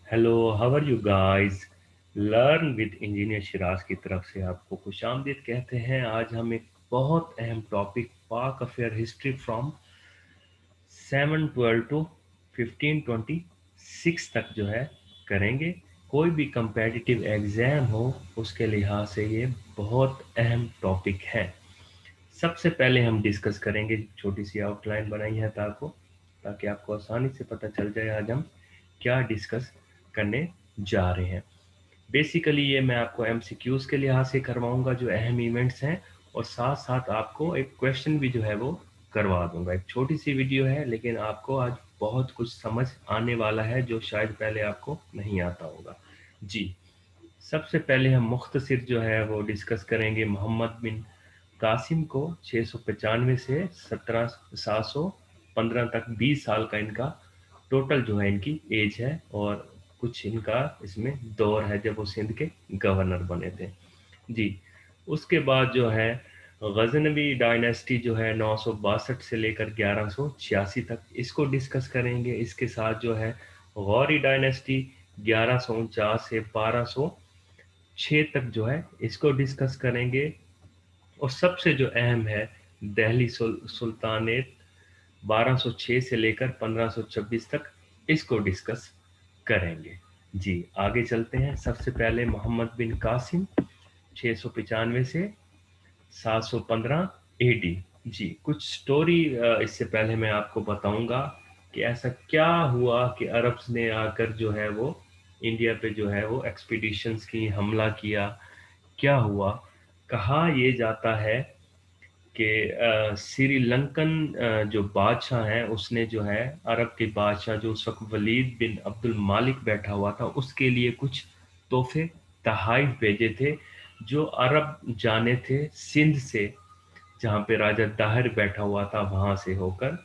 Hello, how are you guys. Learn with engineer Shiraz की तरफ से आपको खुशामदीद कहते हैं। आज हम एक बहुत अहम टॉपिक पाक अफेयर हिस्ट्री फ्रॉम 712 टू 1526 तक जो है करेंगे। कोई भी कंपेटिटिव एग्जाम हो उसके लिहाज से ये बहुत अहम टॉपिक है। सबसे पहले हम डिस्कस करेंगे, छोटी सी आउटलाइन बनाई है ताकि आपको आसानी से पता चल जाए आज हम क्या डिस्कस करने जा रहे हैं। बेसिकली ये मैं आपको एमसीक्यूज के लिहाज से करवाऊंगा जो अहम इवेंट्स हैं, और साथ साथ आपको एक क्वेश्चन भी जो है वो करवा दूंगा। एक छोटी सी वीडियो है लेकिन आपको आज बहुत कुछ समझ आने वाला है जो शायद पहले आपको नहीं आता होगा। जी, सबसे पहले हम मुख्तसर जो है वो डिस्कस करेंगे मोहम्मद बिन कासिम को। 695 से 715 तक 20 साल का इनका टोटल जो है इनकी एज है, और कुछ इनका इसमें दौर है जब वो सिंध के गवर्नर बने थे। जी, उसके बाद जो है गजनवी डायनेस्टी जो है 962 से लेकर 1186 तक, इसको डिस्कस करेंगे। इसके साथ जो है गौरी डायनेस्टी 1149 से 1206 तक जो है इसको डिस्कस करेंगे। और सबसे जो अहम है दिल्ली सुल्तानेत 1206 से लेकर 1526 तक, इसको डिस्कस करेंगे। जी, आगे चलते हैं। सबसे पहले मोहम्मद बिन कासिम 695 से 715 एडी। जी, कुछ स्टोरी इससे पहले मैं आपको बताऊंगा कि ऐसा क्या हुआ कि अरब्स ने आकर जो है वो इंडिया पे जो है वो एक्सपीडिशंस की, हमला किया। क्या हुआ, कहा ये जाता है कि श्रीलंकन जो बादशाह हैं उसने जो है अरब के बादशाह जो उस वक्त वलीद बिन अब्दुल मालिक बैठा हुआ था उसके लिए कुछ तोहफे तहाइफ भेजे थे जो अरब जाने थे सिंध से, जहाँ पे राजा दाहिर बैठा हुआ था वहां से होकर।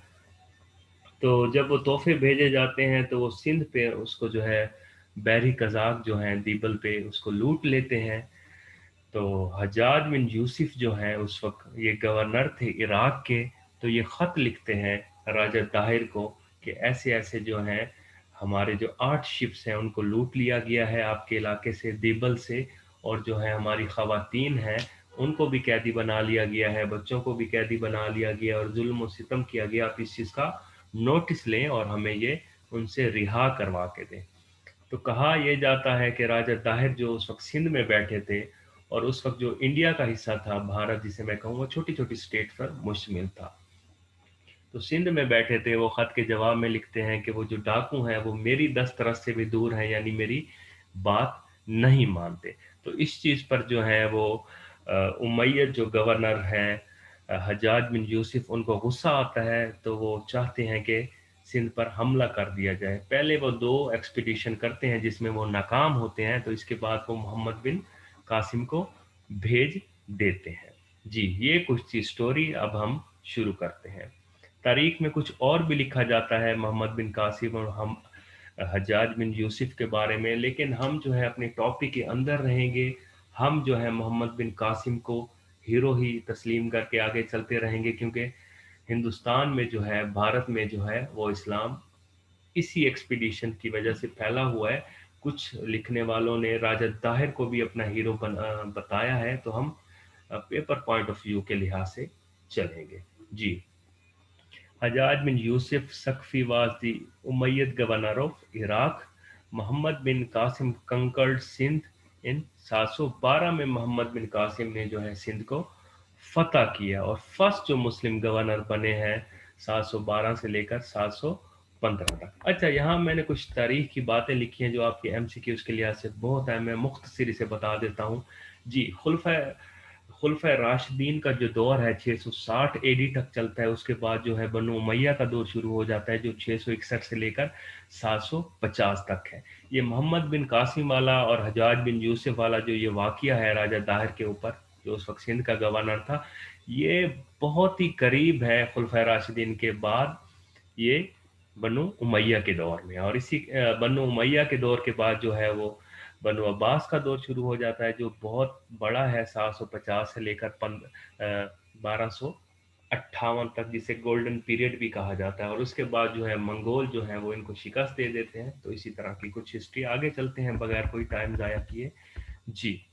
तो जब वो तोहफे भेजे जाते हैं तो वो सिंध पे उसको जो है बहरी कज़ाक जो हैं दीबल पे उसको लूट लेते हैं। तो हज्जाज बिन यूसुफ जो हैं उस वक्त ये गवर्नर थे इराक के। तो ये ख़त लिखते हैं राजा ताहिर को कि ऐसे ऐसे जो हैं हमारे जो 8 शिप्स हैं उनको लूट लिया गया है आपके इलाके से, दीबल से। और जो है हमारी ख़वातीन हैं उनको भी कैदी बना लिया गया है, बच्चों को भी कैदी बना लिया गया और जुल्म और सितम किया गया। आप इस चीज़ का नोटिस लें और हमें ये उनसे रिहा करवा के दें। तो कहा यह जाता है कि राजा ताहिर जो उस वक्त सिंध में बैठे थे, और उस वक्त जो इंडिया का हिस्सा था भारत जिसे मैं कहूँगा छोटी छोटी स्टेट पर मुश्तमिल था, तो सिंध में बैठे थे। वो खत के जवाब में लिखते हैं कि वो जो डाकू हैं वो मेरी 10 तरस से भी दूर हैं, यानी मेरी बात नहीं मानते। तो इस चीज़ पर जो है वो उमैयद जो गवर्नर हैं हज्जाज बिन यूसुफ, उनको गुस्सा आता है। तो वो चाहते हैं कि सिंध पर हमला कर दिया जाए। पहले वो 2 एक्सपीडिशन करते हैं जिसमें वो नाकाम होते हैं, तो इसके बाद वो मोहम्मद बिन कासिम को भेज देते हैं। जी, ये कुछ थी स्टोरी। अब हम शुरू करते हैं। तारीख में कुछ और भी लिखा जाता है मोहम्मद बिन कासिम और हम हज्जाज बिन यूसुफ के बारे में, लेकिन हम जो है अपने टॉपिक के अंदर रहेंगे। हम जो है मोहम्मद बिन कासिम को हीरो ही तस्लीम करके आगे चलते रहेंगे, क्योंकि हिंदुस्तान में जो है, भारत में जो है वो इस्लाम इसी एक्सपीडिशन की वजह से फैला हुआ है। कुछ लिखने वालों ने राजा ताहिर को भी अपना हीरो बताया है। तो हम पेपर पॉइंट ऑफ व्यू के लिहाज से चलेंगे। जी, Hajjaj bin Yusuf Saqafi was the Umayyad governor of Iraq. Muhammad bin Qasim conquered Sindh in 712 में। मोहम्मद बिन कासिम ने जो है सिंध को फतह किया और फर्स्ट जो मुस्लिम गवर्नर बने हैं 712 से लेकर 715 तक। अच्छा, यहाँ मैंने कुछ तारीख की बातें लिखी हैं जो आपके एमसीक्यूज के लिहाज से बहुत है, मैं मुख्तसरी से बता देता हूँ। जी, खुलफा राशिदीन का जो दौर है 660 एडी तक चलता है। उसके बाद जो है बनु उमैया का दौर शुरू हो जाता है जो 661 से लेकर 750 तक है। ये मोहम्मद बिन कासिम वाला और हजाज बिन यूसुफ वाला जो ये वाकया है राजा दाहिर के ऊपर, जो उस वक्त सिंध का गवर्नर था, ये बहुत ही करीब है खुलफा राशिदीन के बाद ये बनु उमैया के दौर में। और इसी बनु उमैया के दौर के बाद जो है वो बनु अब्बास का दौर शुरू हो जाता है जो बहुत बड़ा है, 750 से लेकर 1200 58 तक, जिसे गोल्डन पीरियड भी कहा जाता है, और उसके बाद जो है मंगोल जो है वो इनको शिकस्त दे देते हैं। तो इसी तरह की कुछ हिस्ट्री, आगे चलते हैं बगैर कोई टाइम ज़ाया किए। जी।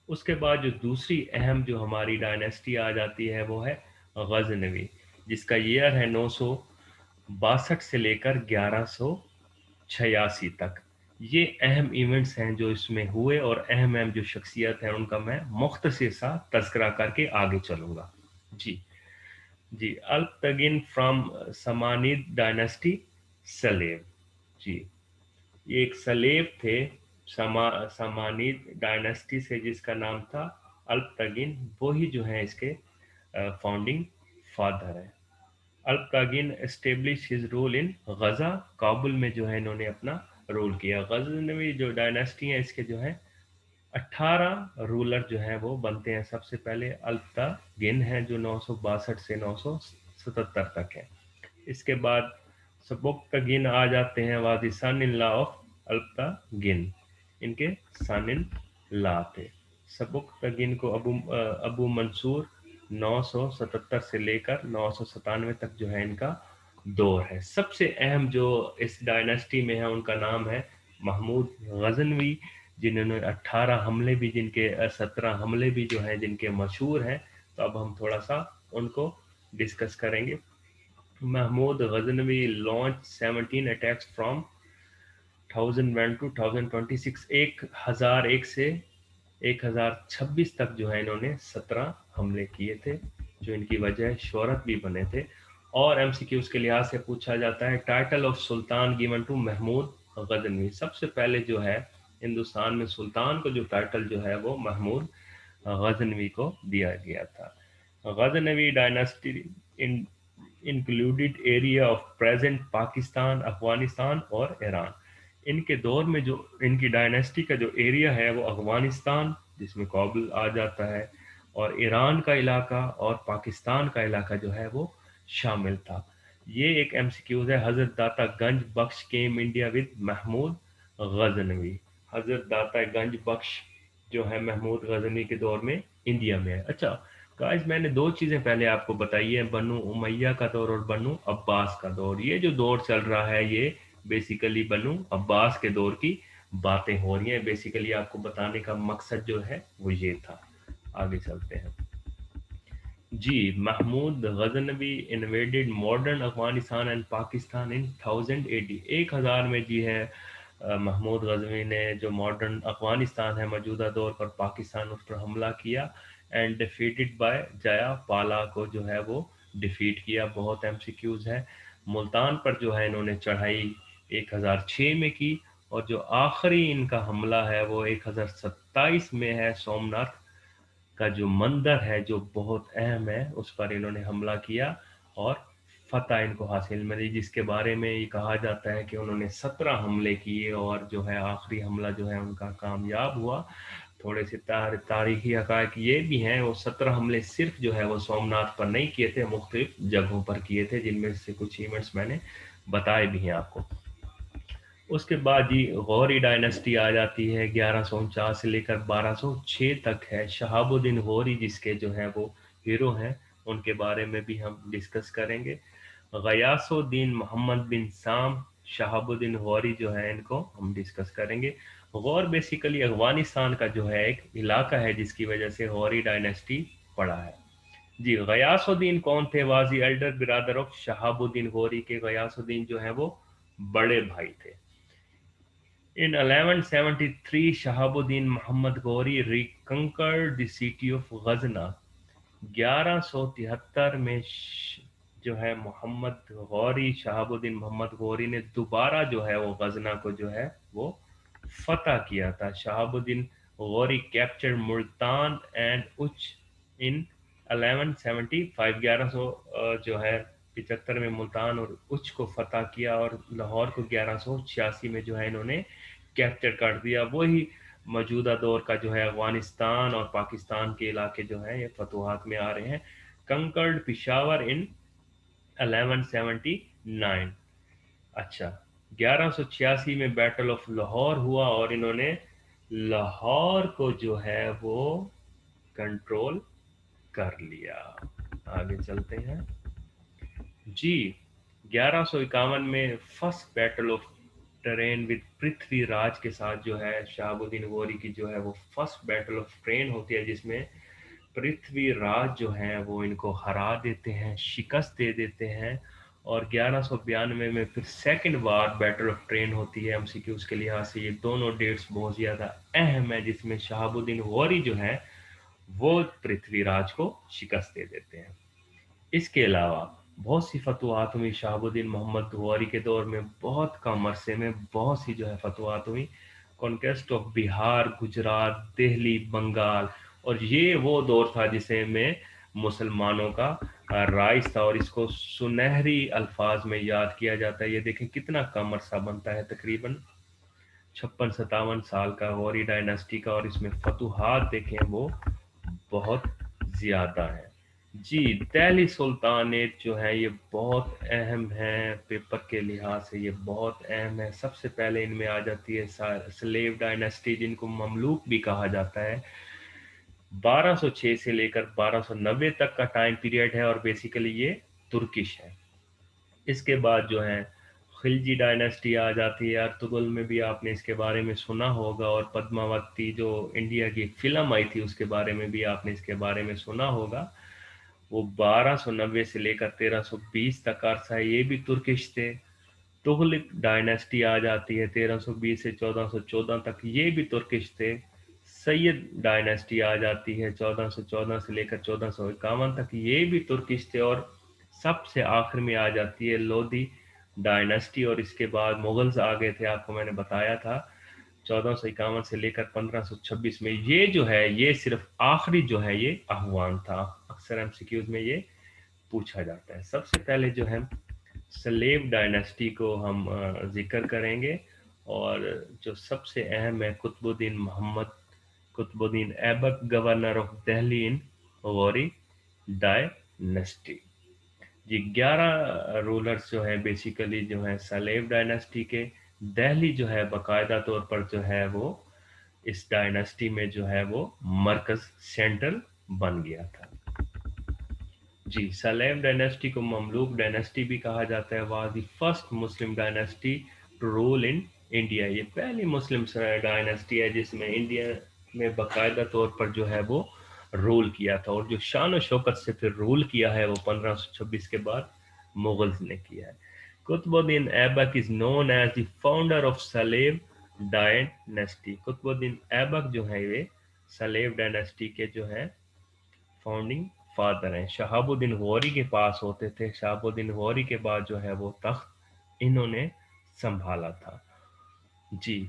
उसके बाद जो दूसरी अहम जो हमारी डायनेस्टी आ जाती है वो है गजनवी, जिसका ईयर है 962 से लेकर 1186 तक। ये अहम इवेंट्स हैं जो इसमें हुए, और अहम अहम जो शख्सियत हैं उनका मैं मुख्तसर सा तज़किरा करके आगे चलूँगा। जी। जी, अल्प-तगिन फ्रॉम समानिड डायनेस्टी, सलेब। जी, ये एक सलेब थे समानिड डायनेस्टी से, जिसका नाम था अल्प-तगिन। वो ही जो है इसके फाउंडिंग फादर है। अल्प-तागिन एस्टेब्लिश हिज रूल इन गजा, काबुल में जो है इन्होंने अपना रूल किया। गजनवी जो डायनेस्टी है इसके जो है 18 रूलर जो है वो बनते हैं। सबसे पहले अल्प-तागिन है जो 962 से 977 तक है। इसके बाद सबुक-तगिन आ जाते हैं, was the son in law of Alptigin, इनके सन इन लॉ थे। सबुक-तगिन को अबू मंसूर 977 से लेकर 997 तक जो है इनका दौर है। सबसे अहम जो इस डायनेस्टी में है उनका नाम है महमूद गजनवी, जिन्होंने 18 हमले भी, जिनके 17 हमले भी जो हैं जिनके मशहूर हैं। तो अब हम थोड़ा सा उनको डिस्कस करेंगे। Mahmud Ghaznavi launched 17 attacks from 1001 to 1026। 1001 से 1026 तक जो है इन्होंने 17 हमले किए थे, जो इनकी वजह शोहरत भी बने थे। और एमसीक्यूज के लिहाज से पूछा जाता है, title of sultan given to Mahmud Ghaznavi. सबसे पहले जो है हिंदुस्तान में सुल्तान को जो टाइटल जो है वो महमूद गजनवी को दिया गया था। Ghaznavi dynasty in included area of present Pakistan, Afghanistan और ईरान। इनके दौर में जो इनकी डायनेस्टी का जो एरिया है वो अफगानिस्तान, जिसमें काबुल आ जाता है, और ईरान का इलाका और पाकिस्तान का इलाका जो है वो शामिल था। ये एक एमसीक्यूज है। हजरत दाता गंज बख्श केम इंडिया विद महमूद गजनवी। हजरत दाता गंज बख्श जो है महमूद गजनवी के दौर में इंडिया में है। अच्छा गाइस, मैंने दो चीज़ें पहले आपको बताई है, बनु उमैया का दौर और बनु अब्बास का दौर। ये जो दौर चल रहा है ये बेसिकली बनु अब्बास के दौर की बातें हो रही हैं। बेसिकली आपको बताने का मकसद जो है वो ये था। आगे चलते हैं। जी, Mahmud Ghaznavi invaded modern Afghanistan and Pakistan in 1080। 1000 में जी है महमूद गजनवी ने जो मॉडर्न अफगानिस्तान है मौजूदा दौर पर, पाकिस्तान, उस पर हमला किया, एंड डिफीटेड बाय जया पाला को जो है वो डिफीट किया। बहुत एमसीक्यूज है। मुल्तान पर जो है इन्होंने चढ़ाई 1006 में की, और जो आखिरी इनका हमला है वो 1027 में है। सोमनाथ का जो मंदिर है जो बहुत अहम है उस पर इन्होंने हमला किया और फतह इनको हासिल मिली, जिसके बारे में ये कहा जाता है कि उन्होंने 17 हमले किए और जो है आखिरी हमला जो है उनका कामयाब हुआ। थोड़े से तारीखी हकायक ये भी हैं, वो 17 हमले सिर्फ जो है वो सोमनाथ पर नहीं किए थे, मुख्तलिफ जगहों पर किए थे, जिनमें से कुछ इवेंट्स मैंने बताए भी हैं आपको। उसके बाद जी गौरी डायनेस्टी आ जाती है। 1149 से लेकर 1206 तक है। शहाबुद्दीन गौरी जिसके जो है वो हीरो हैं, उनके बारे में भी हम डिस्कस करेंगे। गयासुद्दीन मोहम्मद बिन साम, शहाबुद्दीन गौरी जो है इनको हम डिस्कस करेंगे। गौर बेसिकली अफगानिस्तान का जो है एक इलाका है जिसकी वजह से गौरी डायनेस्टी पड़ा है। जी, गयासुद्दीन कौन थे? Was the elder brother of Shahabuddin Ghori के गयासुद्दीन जो है वो बड़े भाई थे। In 1173, Shahabuddin Muhammad Ghori reconquered the city of Ghazna। 1173 में जो है मोहम्मद गौरी, शहाबुद्दीन मोहम्मद गौरी ने दोबारा जो है वो गजना को जो है वो फतह किया था। शहाबुद्दीन गौरी कैप्चर्ड मुल्तान एंड उच इन 1175। 1100 जो है 75 में मुल्तान और उच को फतह किया, और लाहौर को 1186 में जो है इन्होंने कैप्चर कर दिया। वही मौजूदा दौर का जो है अफगानिस्तान और पाकिस्तान के इलाके जो हैं ये फतूहात में आ रहे हैं। कंकर्ड पिशावर इन 1179। अच्छा, 1186 में बैटल ऑफ लाहौर हुआ और इन्होंने लाहौर को जो है वो कंट्रोल कर लिया। आगे चलते हैं। जी, 1151 में first battle of train with Prithviraj के साथ जो है शहाबुद्दीन गौरी की जो है वो फर्स्ट बैटल ऑफ ट्रेन होती है, जिसमें पृथ्वीराज जो हैं वो इनको हरा देते हैं, शिकस्त दे देते हैं। और 1192 में फिर second bar battle of train होती है। एमसीक्यूज के लिहाज से ये दोनों डेट्स बहुत ज़्यादा अहम है, जिसमें शहाबुद्दीन गौरी जो है वो पृथ्वीराज को शिकस्त दे देते हैं। इसके अलावा बहुत सी फतवाहत हुई शहाबुद्दीन मोहम्मद गौरी के दौर में, बहुत कम अरसे में बहुत सी जो है फतवाहत हुई। कॉन्क्वेस्ट ऑफ बिहार, गुजरात, दिल्ली, बंगाल, और ये वो दौर था जिसे में मुसलमानों का राइज था, और इसको सुनहरी अल्फाज में याद किया जाता है। ये देखें कितना कम अरसा बनता है, तकरीबन 56-57 साल का गौरी डायनेस्टी का, और इसमें फतूहात देखें वो बहुत ज़्यादा है। जी, दिल्ली सुल्तानेट जो है ये बहुत अहम है, पेपर के लिहाज से ये बहुत अहम है। सबसे पहले इनमें आ जाती है स्लेव डायनेस्टी, जिनको ममलूक भी कहा जाता है। 1206 से लेकर 1290 तक का टाइम पीरियड है, और बेसिकली ये तुर्किश है। इसके बाद जो है खिलजी डायनेस्टी आ जाती है। अर्तुगरुल में भी आपने इसके बारे में सुना होगा, और पद्मावती जो इंडिया की फिल्म आई थी उसके बारे में भी आपने इसके बारे में सुना होगा। वो 1290 से लेकर 1320 तक का अरसा है, ये भी तुर्किश थे। तुगलक डायनेस्टी आ जाती है 1320 से 1414 तक, ये भी तुर्किश थे। सैयद डायनेस्टी आ जाती है 1414 से लेकर 1451 तक, ये भी तुर्किश थे। और सबसे आखिर में आ जाती है लोधी डायनेस्टी, और इसके बाद मुगल्स आ गए थे, आपको मैंने बताया था 1451 से लेकर 1526 में। ये जो है ये सिर्फ आखिरी जो है ये अफगान था। अक्सर एमसीक्यूज में ये पूछा जाता है। सबसे पहले जो है स्लेव डायनेस्टी को हम जिक्र करेंगे, और जो सबसे अहम है Qutbuddin Mohammad Qutbuddin Aibak, governor of Delhi in Ghori dynasty. ये 11 रूलर्स जो है बेसिकली जो है सलेव डायनेस्टी के। दिल्ली जो है बाकायदा तौर पर जो है वो इस डायनेस्टी में जो है वो मरकज सेंट्रल बन गया था। जी, सलेम डायनेस्टी को ममलूक डायनेस्टी भी कहा जाता है। Was the first Muslim dynasty to rule in India. ये पहली मुस्लिम डायनेस्टी है जिसमें इंडिया में बाकायदा तौर पर जो है वो रूल किया था, और जो शान और शौकत से फिर रूल किया है वो 1526 के बाद मुगल्स ने किया है। Qutubuddin Aibak is known as the founder of slave dynasty. Qutubuddin Aibak जो है ये सलेव डायनेस्टी के जो है फाउंडिंग फादर हैं। शहाबुद्दीन गौरी के पास होते थे। शहाबुद्दीन गौरी के बाद जो है वो तख्त इन्होंने संभाला था। जी,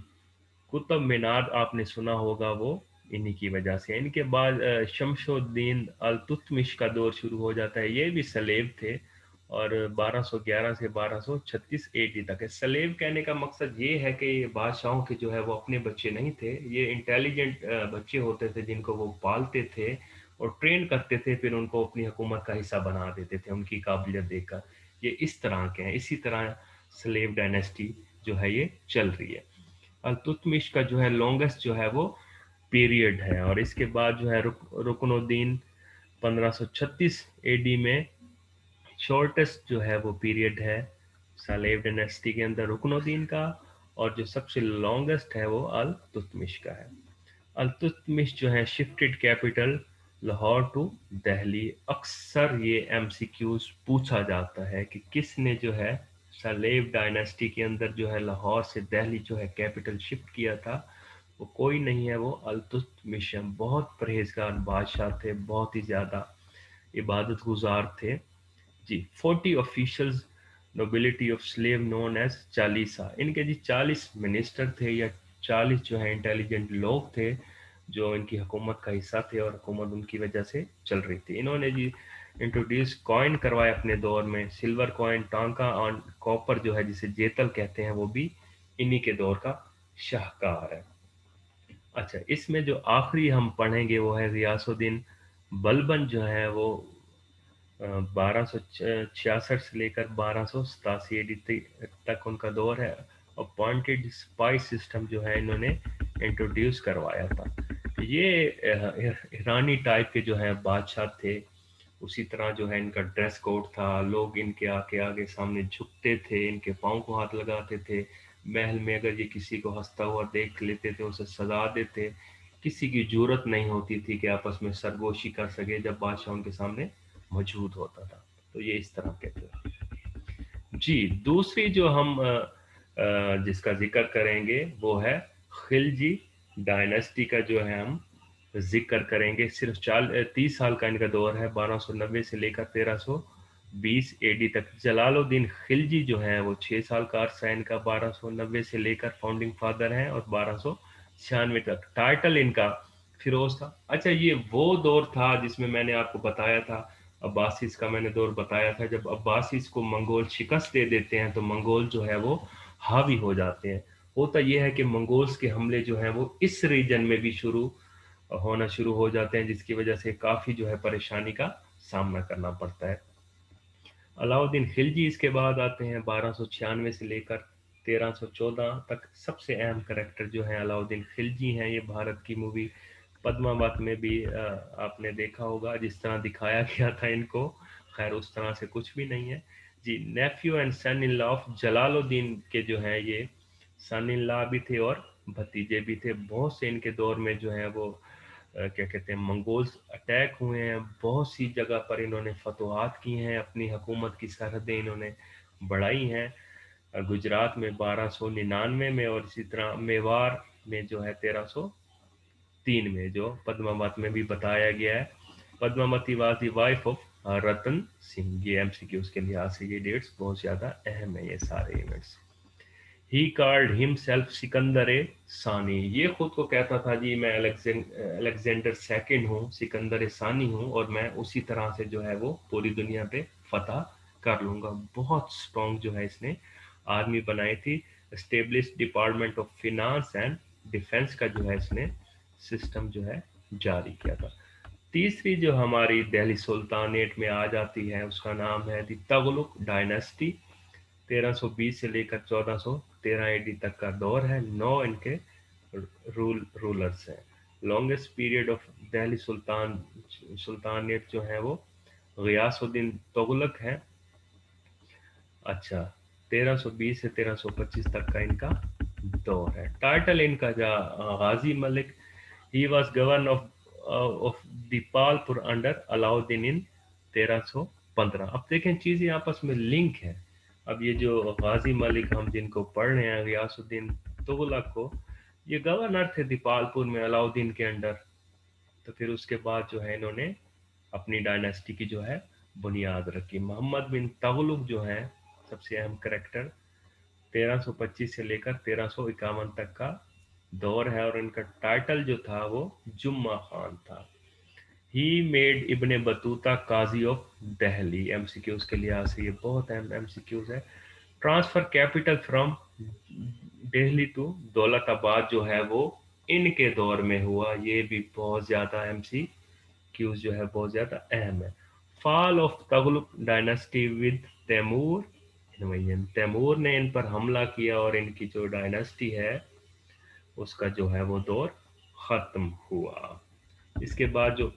कुतुब मीनार आपने सुना होगा, वो इन्हीं की वजह से। इनके बाद शमशुद्दीन अल तुतमिश का दौर शुरू हो जाता है। ये भी सलेब थे, और 1211 से 1236 एडी तक है। सलेब कहने का मकसद ये है कि ये बादशाहों के जो है वो अपने बच्चे नहीं थे, ये इंटेलिजेंट बच्चे होते थे जिनको वो पालते थे और ट्रेन करते थे, फिर उनको अपनी हुकूमत का हिस्सा बना देते थे उनकी काबिलियत देखकर। ये इस तरह के हैं। इसी तरह स्लेव डायनेस्टी जो है ये चल रही है। अल्तुतमिश का जो है लॉन्गेस्ट जो है वो पीरियड है, और इसके बाद जो है रुकनुद्दीन 1536 एडी में शॉर्टेस्ट जो है वो पीरियड है सलेव डायनेस्टी के अंदर रुकनुद्दीन का, और जो सबसे लॉन्गेस्ट है वो अल तुतमिश का है। अल तुतमिश जो है shifted capital Lahore to Delhi. अक्सर ये एमसीक्यूज पूछा जाता है कि किसने जो है सलेव डायनेस्टी के अंदर जो है लाहौर से दिल्ली जो है कैपिटल शिफ्ट किया था। वो कोई नहीं है, वो अल तुतमिश। बहुत परहेजगार बादशाह थे, बहुत ही ज़्यादा इबादत गुजार थे। जी, 40 officials nobility of slave known as Chalisa. इनके जी 40 मिनिस्टर थे, या 40 जो है इंटेलिजेंट लोग थे जो इनकी हुकूमत का हिस्सा थे, और हुकूमत उनकी वजह से चल रही थी। इन्होंने जी इंट्रोड्यूस कॉइन करवाए अपने दौर में, सिल्वर कॉइन, टांका और कॉपर जो है जिसे जेतल कहते हैं, वो भी इन्हीं के दौर का शाहकार है। अच्छा, इसमें जो आखिरी हम पढ़ेंगे वो है रियासुद्दीन बलबन जो है वो 1266 से लेकर 1287 एडी तक उनका दौर है। और पॉइंटेड स्पाई सिस्टम जो है इन्होंने इंट्रोड्यूस करवाया था। ये ईरानी टाइप के जो है बादशाह थे, اسی طرح جو ہے ان کا ڈریس کوڈ تھا، لوگ ان کے آگے آگے سامنے جھکتے تھے، ان کے پاؤں کو ہاتھ لگاتے تھے، محل میں اگر یہ کسی کو ہنستا ہوا دیکھ لیتے تھے اسے سزا دیتے، کسی کی جرت نہیں ہوتی تھی کہ آپس میں سرگوشی کر سکے جب بادشاہ ان کے سامنے موجود ہوتا تھا. تو یہ اس طرح کے تھے. جی دوسری جو ہم جس کا ذکر کریں گے وہ ہے خلجی ڈائنیسٹی کا جو ہے ہم ذکر کریں گے. صرف 30 سال کا ان کا دور ہے، 1290 سے لے کر 1320 اے ڈی تک. جلال الدین خلجی جو ہیں وہ 6 سال کا عرصہ ان کا 1290 سے لے کر فاؤنڈنگ فادر ہیں، اور 1296 تک. ٹائٹل ان کا فیروز تھا. اچھا یہ وہ دور تھا جس میں نے آپ کو بتایا تھا، عباسیس کا میں نے دور بتایا تھا، جب عباسیس کو منگول شکست دے دیتے ہیں تو منگول جو ہے وہ حاوی ہو جاتے ہیں. ہوتا یہ ہے کہ منگولز کے حملے جو ہیں وہ اس ریجن میں بھی ہونا شروع ہو جاتے ہیں، جس کی وجہ سے کافی جو ہے پریشانی کا سامنا کرنا پڑتا ہے. علاؤدین خلجی اس کے بعد آتے ہیں، 1296 سے لے کر 1314 تک. سب سے اہم کریکٹر جو ہیں علاؤدین خلجی ہیں. یہ بھارت کی مووی پدماوت میں بھی آپ نے دیکھا ہوگا جس طرح دکھایا گیا تھا ان کو، خیر اس طرح سے کچھ بھی نہیں ہے. جی nephew and son in law of Jalaluddin کے جو ہیں یہ سن ان لا بھی تھے اور بھتیجے بھی تھے. بہت سے ان کے دور میں جو ہیں وہ کیا کہتے ہیں منگولز اٹیک ہوئے ہیں، بہت سی جگہ پر انہوں نے فتوحات کی ہیں، اپنی حکومت کی سرحدیں انہوں نے بڑھائی ہیں. گجرات میں 1299 میں، اور اسی طرح میوار میں جو ہے 1303 میں، جو پدماوت میں بھی بتایا گیا ہے. Padmavati was the wife of Ratan Singh. یہ ایم سی کیو اس کے لحاظ سے یہ ڈیٹس بہت زیادہ اہم ہیں، یہ سارے ایونٹس. ہی کارڈ ہم سیلف سکندر ثانی. یہ خود کو کہتا تھا جی میں الیگزینڈر سیکنڈ ہوں، سکندر ثانی ہوں، اور میں اسی طرح سے جو ہے وہ پوری دنیا پہ فتح کر لوں گا. بہت سٹرونگ جو ہے اس نے آرمی بنائی تھی. Establish department of finance and defence کا جو ہے اس نے سسٹم جو ہے جاری کیا تھا. تیسری جو ہماری دہلی سلطانیٹ میں آ جاتی ہے اس کا نام ہے دی تغلق ڈائنیسٹی. 1320 سے لے کر 1413 اے ڈی تک کا دور ہے. 9 ان کے رولرز ہیں. لانگسٹ پیریڈ آف دہلی سلطانیت جو ہے وہ غیاث الدین تغلق ہے. اچھا 1320 سے 1325 تک کا ان کا دور ہے. ٹائٹل ان کا Ghazi Malik. He was governor of Dipalpur under Alauddin in 1315. اب دیکھیں چیزیں آپس میں لنک ہے. اب یہ جو غازی ملک ہم جن کو پڑھ رہے ہیں غیاث الدین تغلق کو، یہ گورنر تھے دیپالپور میں علاؤدین کے انڈر. تو پھر اس کے بعد جو ہے انہوں نے اپنی ڈائنیسٹی کی جو ہے بنیاد رکھی. محمد بن تغلق جو ہیں سب سے اہم کریکٹر، 1325 سے لے کر 1351 تک کا دور ہے، اور ان کا ٹائٹل جو تھا وہ جمعہ خان تھا. He made Ibn Battuta Qazi of Delhi. M C Qs کے لحاظ سے یہ بہت اہم ایم سی کیوز ہے. Transfer capital from Delhi to Daulatabad جو ہے وہ ان کے دور میں ہوا. یہ بھی بہت زیادہ ایم سی کیوز جو ہے بہت زیادہ اہم ہے. Fall of Tughlaq dynasty with Timur. Timur نے ان پر حملہ کیا اور ان کی جو ڈائنیسٹی ہے اس کا جو ہے وہ دور ختم ہوا. اس کے بعد جو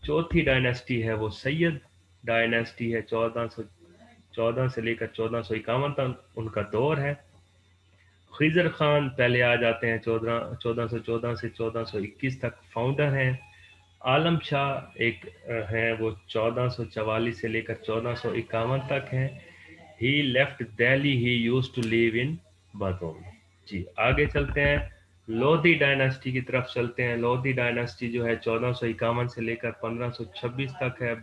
چوتھی ڈائنیسٹی ہے وہ سید ڈائنیسٹی ہے. 1414 سے لے کر 1451 تک ان کا دور ہے. خضر خان پہلے آ جاتے ہیں، 1414 سے 1421 تک فاؤنڈر ہیں. عالم شاہ ایک ہیں، وہ 1444 سے لے کر 1451 تک ہیں. He left Delhi, he use to live in Badaun. جی آگے چلتے ہیں، لودھی ڈائناسٹی کی طرف چلتے ہیں. لودھی ڈائناسٹی جو ہے 1451 سے لے کر 1526 تک ہے.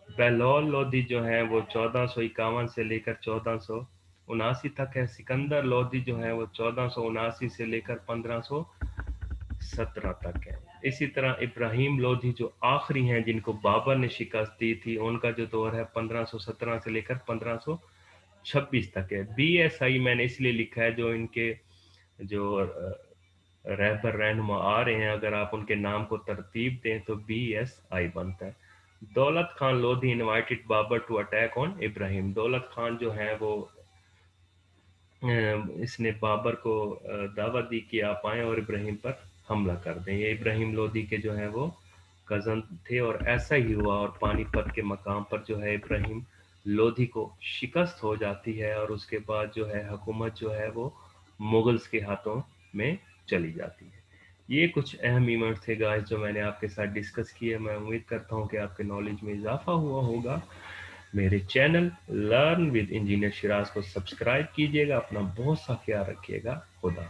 بہلول لودھی جو ہے وہ 1451 سے لے کر 1479 تک ہے. سکندر لودھی جو ہے وہ 1479 سے لے کر 1517 تک ہے. اسی طرح ابراہیم لودھی جو آخری ہیں جن کو بابر نے شکست دی تھی، ان کا جو دور ہے 1517 سے لے کر 1526 تک ہے. بی ایس آئی میں نے اس لیے لکھا ہے، جو ان کے جو رہبر رہنما آ رہے ہیں اگر آپ ان کے نام کو ترتیب دیں تو بی ایس آئی بنتا ہے. Daulat Khan Lodhi invited Babur to attack on Ibrahim. Daulat Khan جو ہے وہ اس نے بابر کو دعوت دی کہ آپ آئیں اور ابراہیم پر حملہ کر دیں. یہ ابراہیم لودھی کے جو ہیں وہ कज़न थे और ऐसा ही हुआ और पानीपत के मकाम पर जो है इब्राहिम लोधी को शिकस्त हो जाती है और उसके बाद जो है हुकूमत जो है वो मुगल्स के हाथों में चली जाती है। ये कुछ अहम इवेंट्स थे गाइस जो मैंने आपके साथ डिस्कस किए। मैं उम्मीद करता हूँ कि आपके नॉलेज में इजाफा हुआ होगा। मेरे channel learn with engineer Siraj को सब्सक्राइब कीजिएगा। अपना बहुत सा ख्याल रखिएगा। खुदा